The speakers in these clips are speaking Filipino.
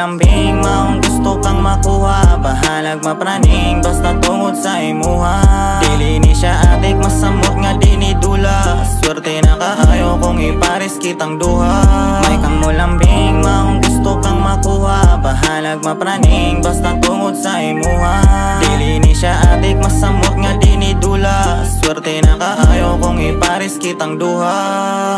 lambing, maong gusto kang makuha. Bahalag mapraning, basta tungod sa imuha. Dili ni siya adik, masamot nga di ni dula. Swerte na kaayo kung ipares kitang duha. May kang mo lambing, maong gusto kang makuha. Bahalag mapraning, basta tungod sa imuha. Dili ni siya adik, masamot nga di ni dula. Swerte na kaayo kung ipares kitang duha.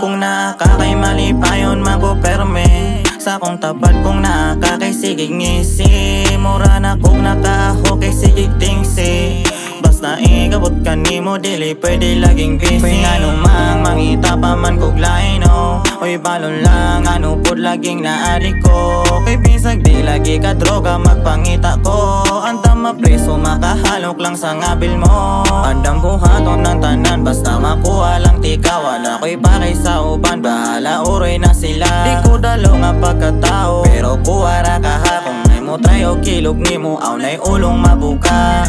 Kung nakakay mali pa yun makuperme. Sa kong tapat kung nakakay sigig ngisi. Mura na kung nakaho kay sigig tingsi. Basta igabot ka nimo dili pwede laging busy. Kung ano mang mangita pa man kog lain no. Uy balon lang ano pod laging naadik ko. Kay bisag di lagi ka droga magpangita ko. Andam mapreso makahalok lang sa ngabil mo. Andam buhaton ng tanan basta makuha lang tika. Wala ko'y pakay sa uban bahala uroy na sila. Di ko dalo nga pagkatao pero kuwara ka ha. Kung may mo try o kilog nimo aw na'y ulong mabuka.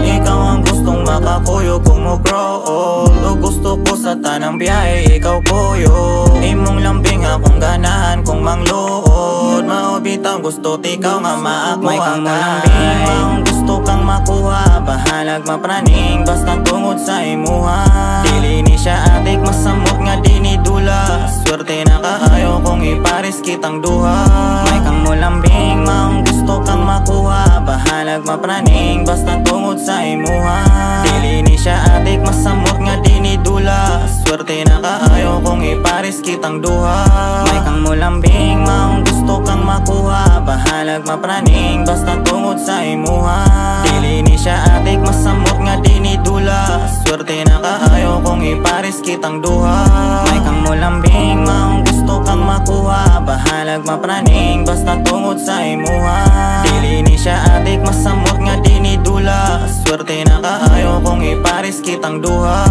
Ikaw ang gustong makakuyo kung mo grow old. O gusto ko sa tanang biyahe ikaw kuyo. Imong lambing akong ganahan kung mangluod. Maobitang gusto tikaw nga maakuha. May kang lambing maong gusto kang makuha. Bahalag mapraning basta tungod sa imuha. Dili ni siya adik, masamot nga di ni dula. Swerte na kaayo kung ipares kitang duha. May kang mo lambing maong gusto kang makuha. Bahalag mapraning basta tungod sa imuha. Dili ni siya adik, masamot nga di ni dula. Swerte na kaayo kung ipares kitang duha. May kang mo lambing maong gusto kang makuha. Bahalag mapraning basta tungod sa imuha. Dili ni siya adik, masamot nga di ni dula. Swerte na kaayo kung ipares kitang duha. May kang mo lambing maong gusto kang makuha. Bahalag mapraning basta tungod sa imuha. Dili ni siya adik, masamot nga di ni dula. Swerte na kaayo kung ipares kitang duha.